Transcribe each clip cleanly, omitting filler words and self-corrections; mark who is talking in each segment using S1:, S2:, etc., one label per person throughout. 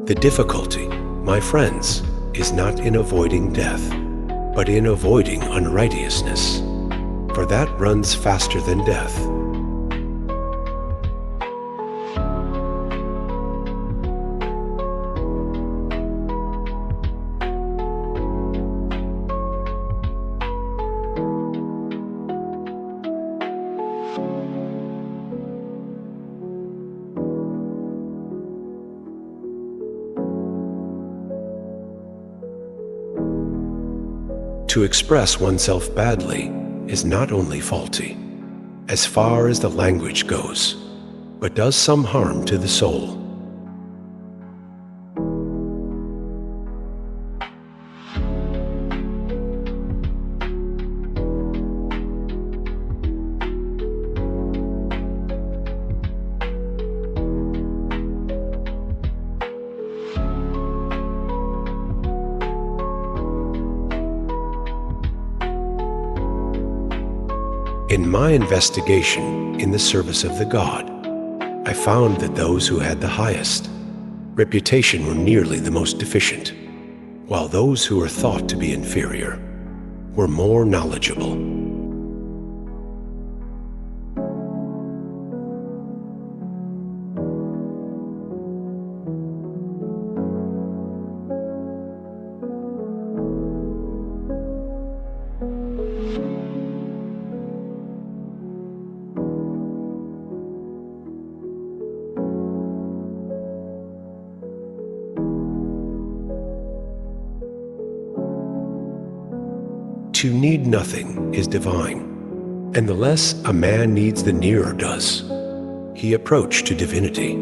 S1: The difficulty, my friends, is not in avoiding death, but in avoiding unrighteousness, for that runs faster than death. To express oneself badly is not only faulty, as far as the language goes, but does some harm to the soul. In my investigation in the service of the God, I found that those who had the highest reputation were nearly the most deficient, while those who were thought to be inferior were more knowledgeable. To need nothing is divine, and the less a man needs, the nearer does he approach to divinity.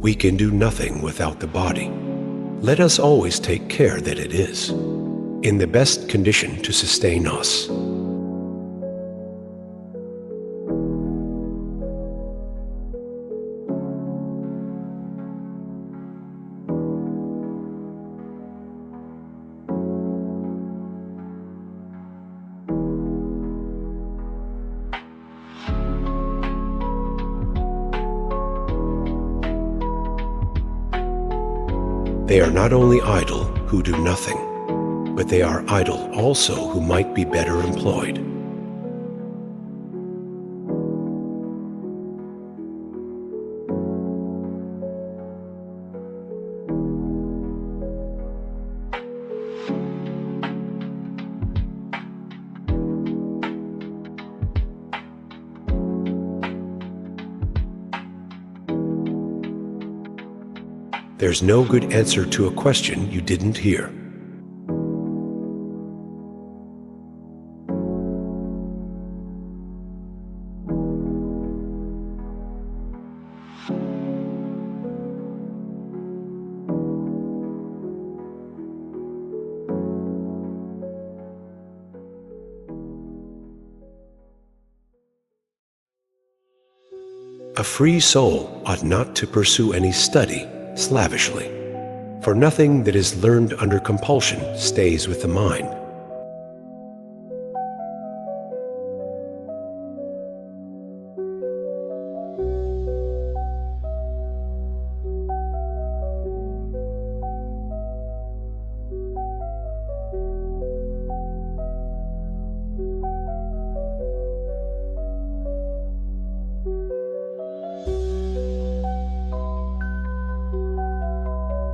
S1: We can do nothing without the body. Let us always take care that it is in the best condition to sustain us. They are not only idle who do nothing, but they are idle also who might be better employed. There's no good answer to a question you didn't hear. A free soul ought not to pursue any study slavishly, for nothing that is learned under compulsion stays with the mind.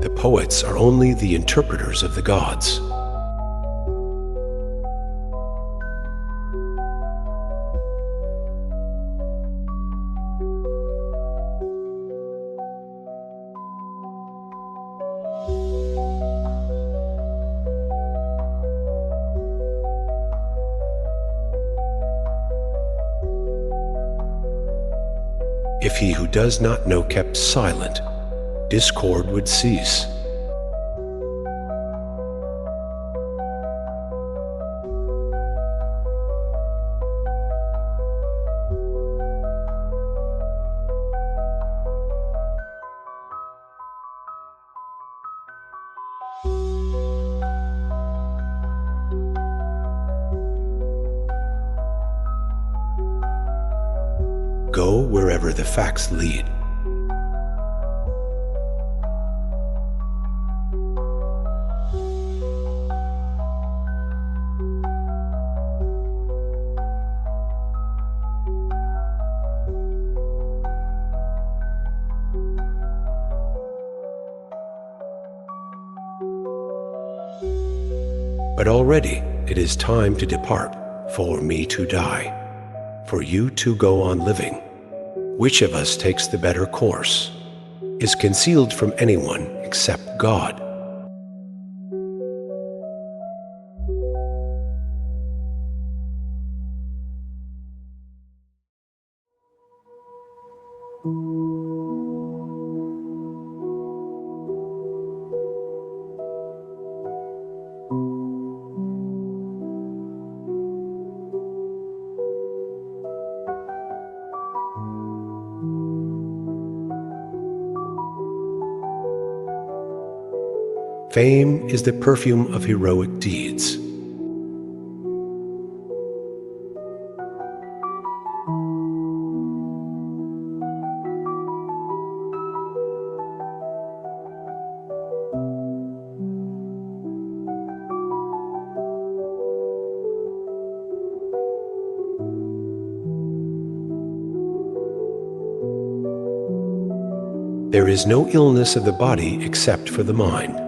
S1: The poets are only the interpreters of the gods. If he who does not know kept silent, discord would cease. go wherever the facts lead. But already it is time to depart, for me to die, for you to go on living. Which of us takes the better course is concealed from anyone except God. Fame is the perfume of heroic deeds. There is no illness of the body except for the mind.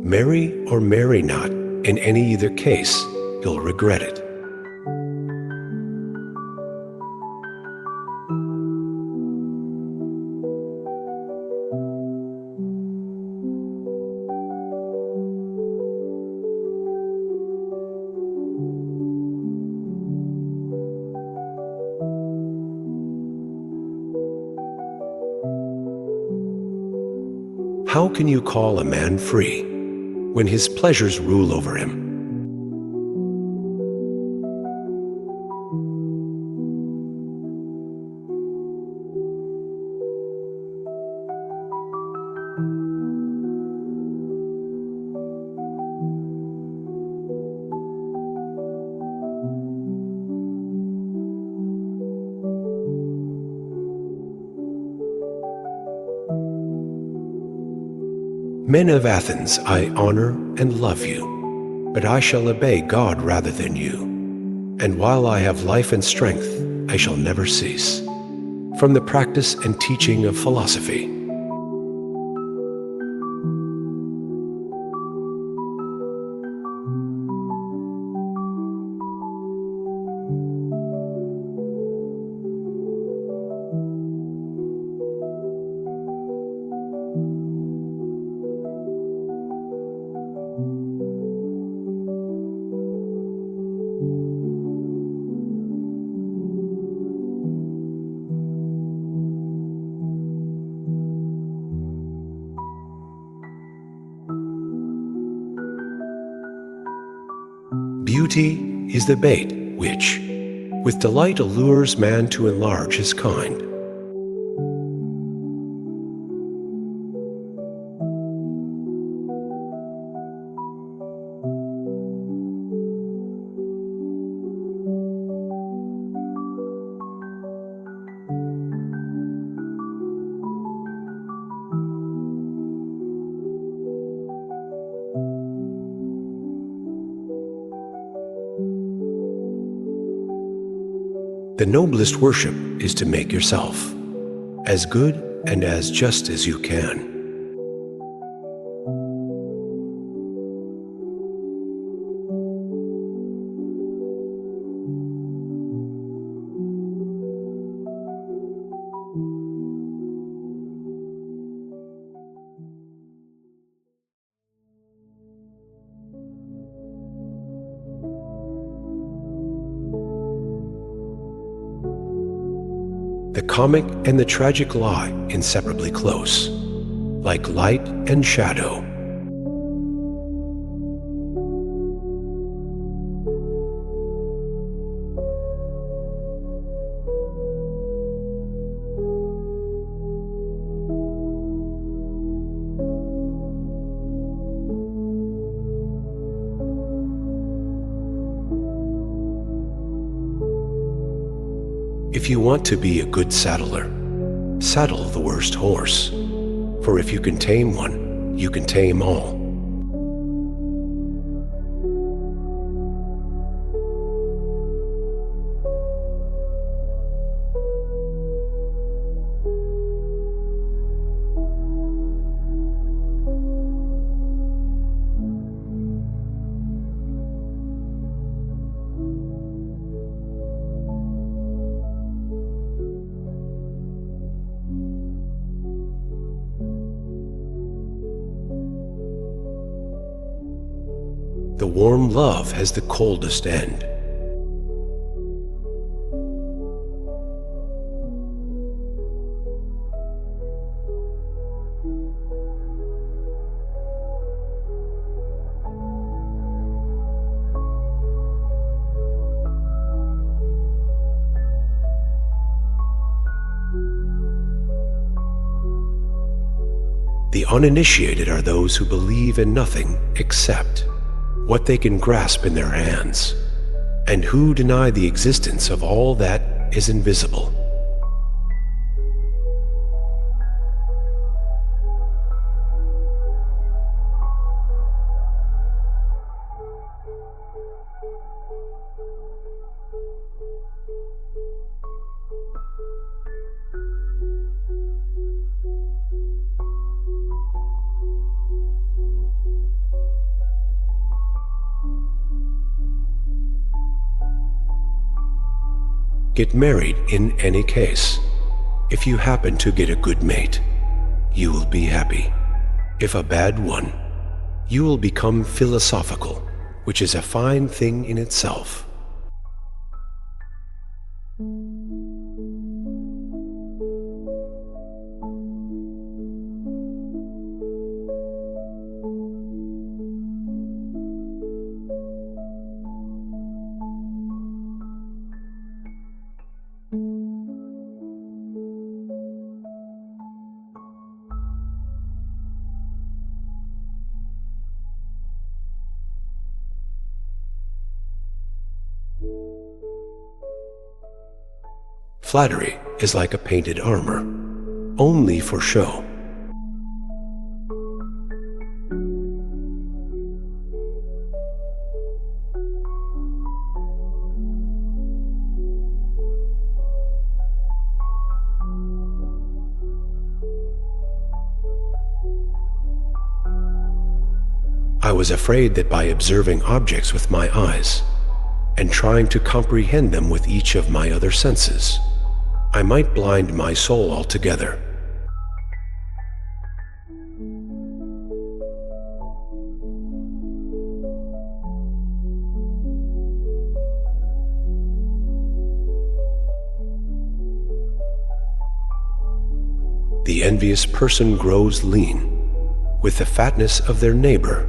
S1: Marry or marry not, in any either case, you'll regret it. How can you call a man free when his pleasures rule over him? Men of Athens, I honor and love you, but I shall obey God rather than you. And while I have life and strength, I shall never cease from the practice and teaching of philosophy. Beauty is the bait which, with delight, allures man to enlarge his kind. The noblest worship is to make yourself as good and as just as you can. The comic and the tragic lie inseparably close, like light and shadow. If you want to be a good saddler, saddle the worst horse. For if you can tame one, you can tame all. The warm love has the coldest end. The uninitiated are those who believe in nothing except what they can grasp in their hands, and who deny the existence of all that is invisible. Get married in any case. If you happen to get a good mate, you will be happy. If a bad one, you will become philosophical, which is a fine thing in itself. Flattery is like a painted armor, only for show. I was afraid that by observing objects with my eyes and trying to comprehend them with each of my other senses, I might blind my soul altogether. The envious person grows lean with the fatness of their neighbor.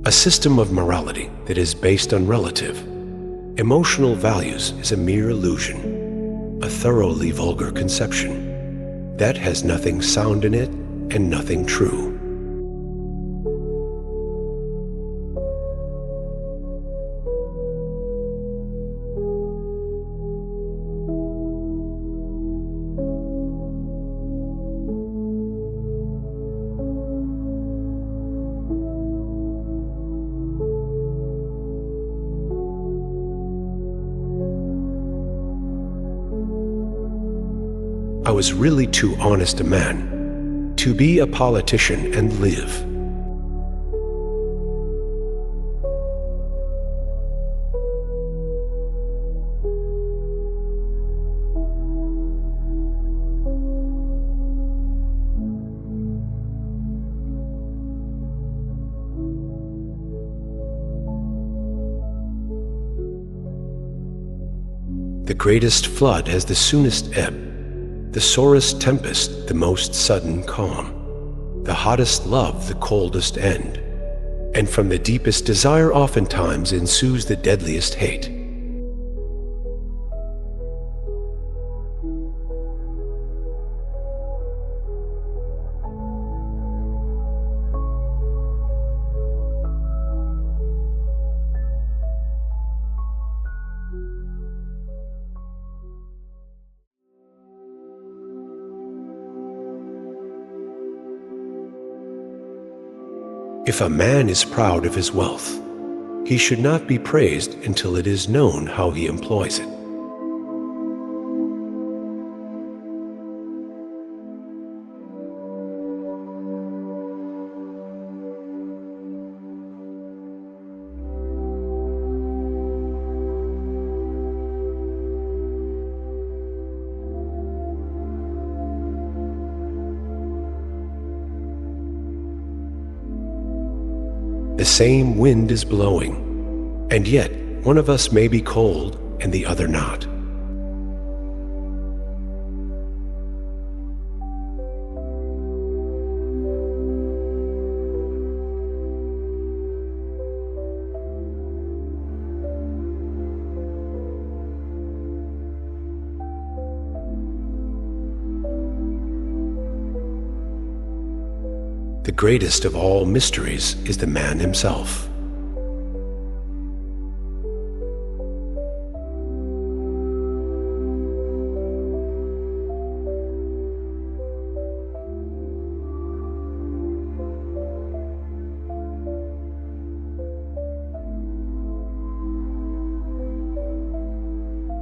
S1: A system of morality that is based on relative, emotional values is a mere illusion, a thoroughly vulgar conception that has nothing sound in it and nothing true. I was really too honest a man to be a politician and live. The greatest flood has the soonest ebb, the sorest tempest the most sudden calm, the hottest love the coldest end, and from the deepest desire oftentimes ensues the deadliest hate. If a man is proud of his wealth, he should not be praised until it is known how he employs it. The same wind is blowing, and yet one of us may be cold and the other not. The greatest of all mysteries is the man himself.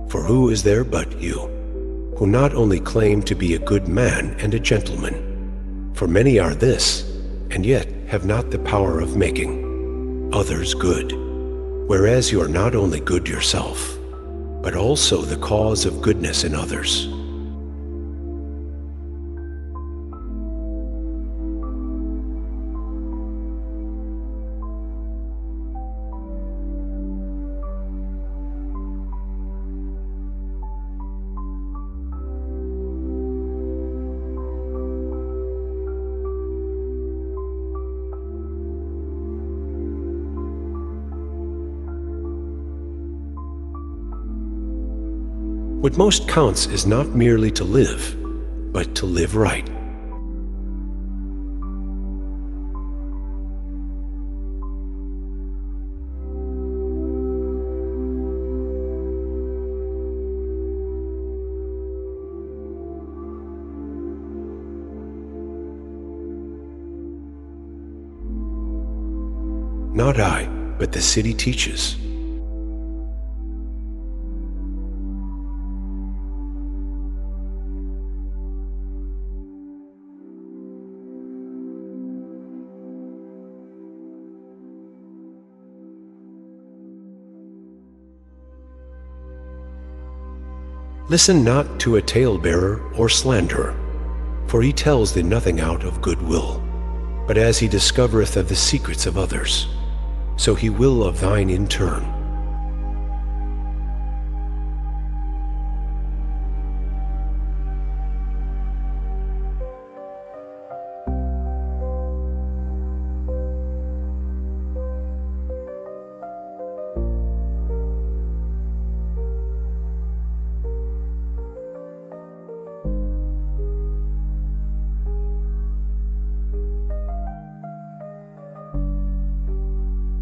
S1: For who is there but you, who not only claim to be a good man and a gentleman, for many are this, and yet have not the power of making others good, whereas you are not only good yourself, but also the cause of goodness in others. What most counts is not merely to live, but to live right. Not I, but the city teaches. Listen not to a talebearer or slanderer, for he tells thee nothing out of good will, but as he discovereth of the secrets of others, so he will of thine in turn.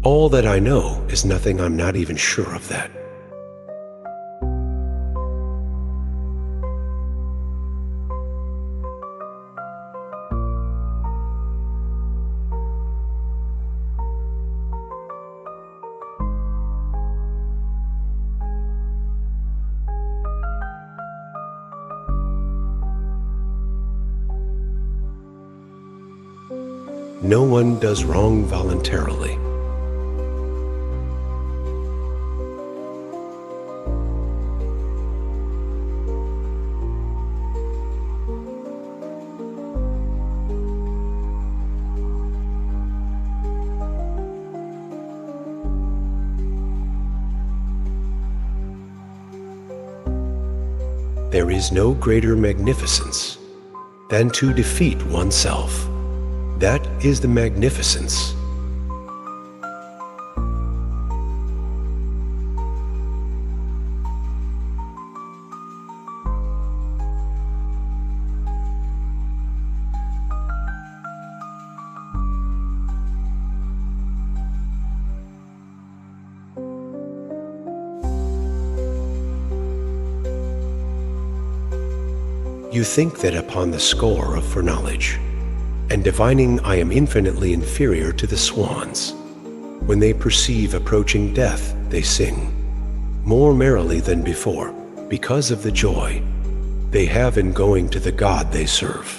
S1: All that I know is nothing I'm not even sure of that. No one does wrong voluntarily. There is no greater magnificence than to defeat oneself. That is the magnificence. You think that upon the score of foreknowledge, and divining I am infinitely inferior to the swans. When they perceive approaching death, they sing more merrily than before, because of the joy they have in going to the God they serve.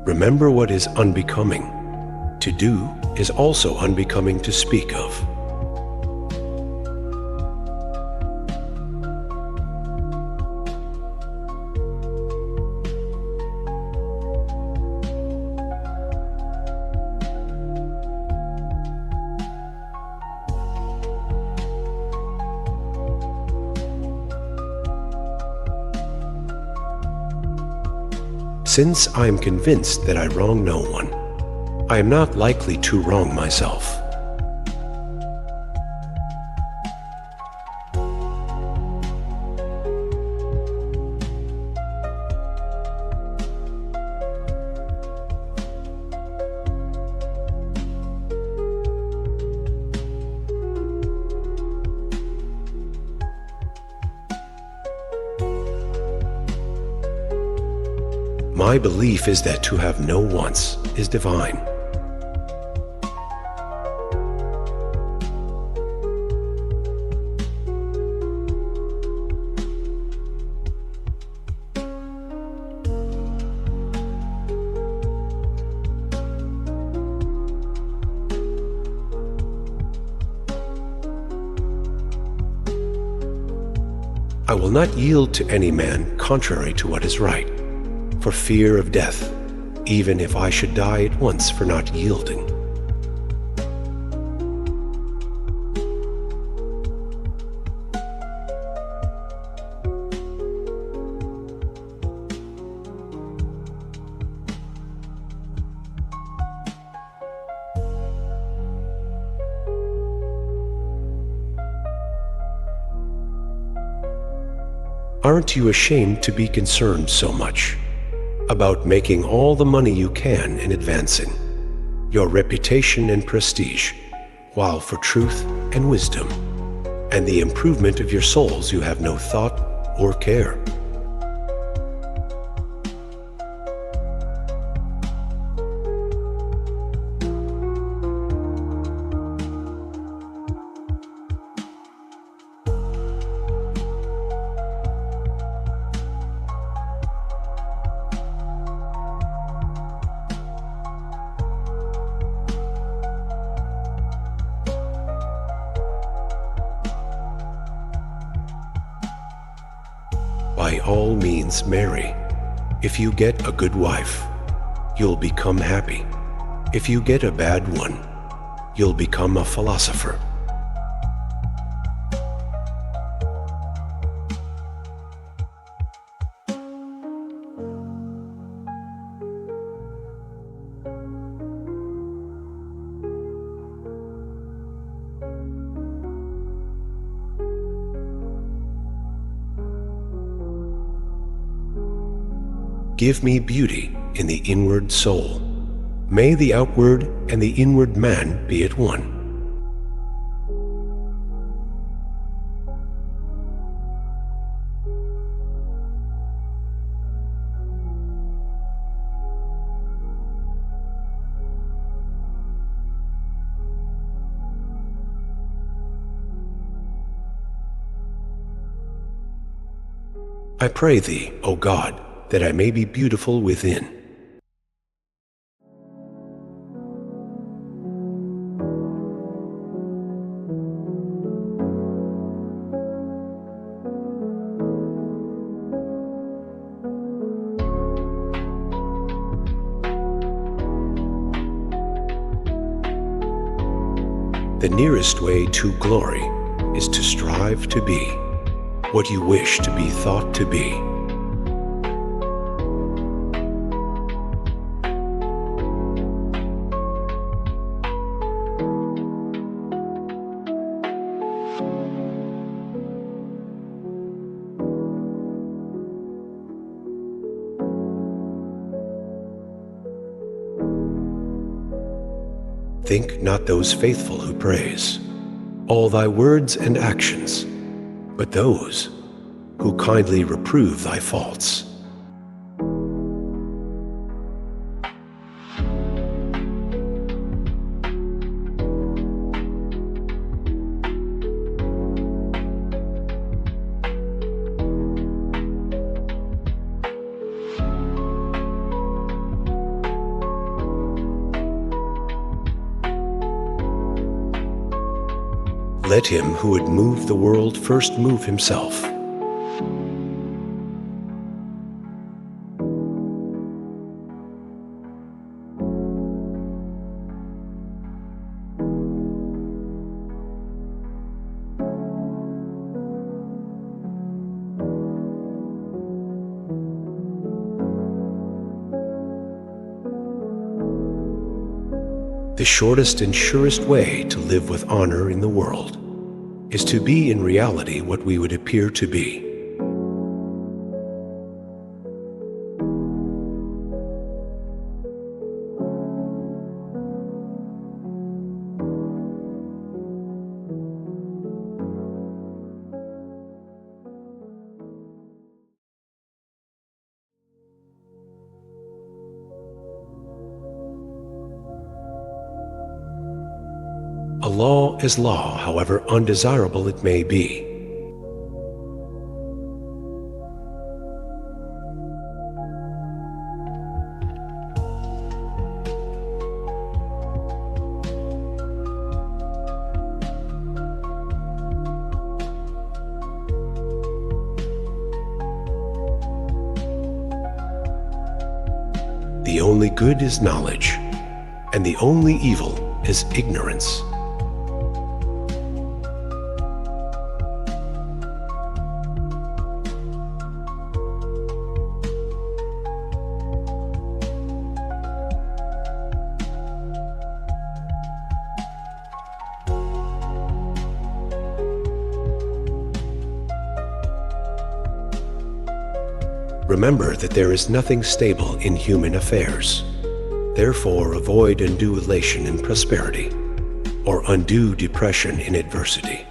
S1: Remember what is unbecoming. To do is also unbecoming to speak of. Since I am convinced that I wrong no one, I am not likely to wrong myself. My belief is that to have no wants is divine. I will not yield to any man contrary to what is right, for fear of death, even if I should die at once for not yielding. Aren't you ashamed to be concerned so much about making all the money you can and advancing your reputation and prestige, while for truth and wisdom and the improvement of your souls you have no thought or care? By all means marry. If you get a good wife, you'll become happy. If you get a bad one, you'll become a philosopher. Give me beauty in the inward soul. May the outward and the inward man be at one. I pray thee, O God, that I may be beautiful within. The nearest way to glory is to strive to be what you wish to be thought to be. Think not those faithful who praise all thy words and actions, but those who kindly reprove thy faults. Let him who would move the world first move himself. The shortest and surest way to live with honor in the world is to be in reality what we would appear to be. A law is law, however undesirable it may be. The only good is knowledge, and the only evil is ignorance. Remember that there is nothing stable in human affairs. Therefore, avoid undue elation in prosperity, or undue depression in adversity.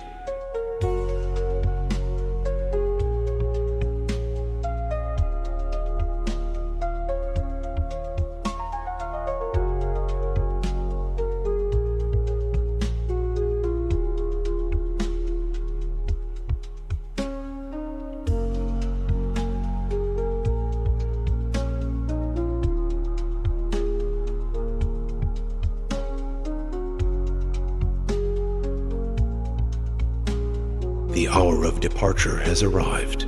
S1: The hour of departure has arrived,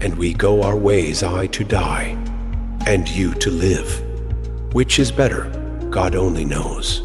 S1: and we go our ways, I to die, and you to live. Which is better, God only knows.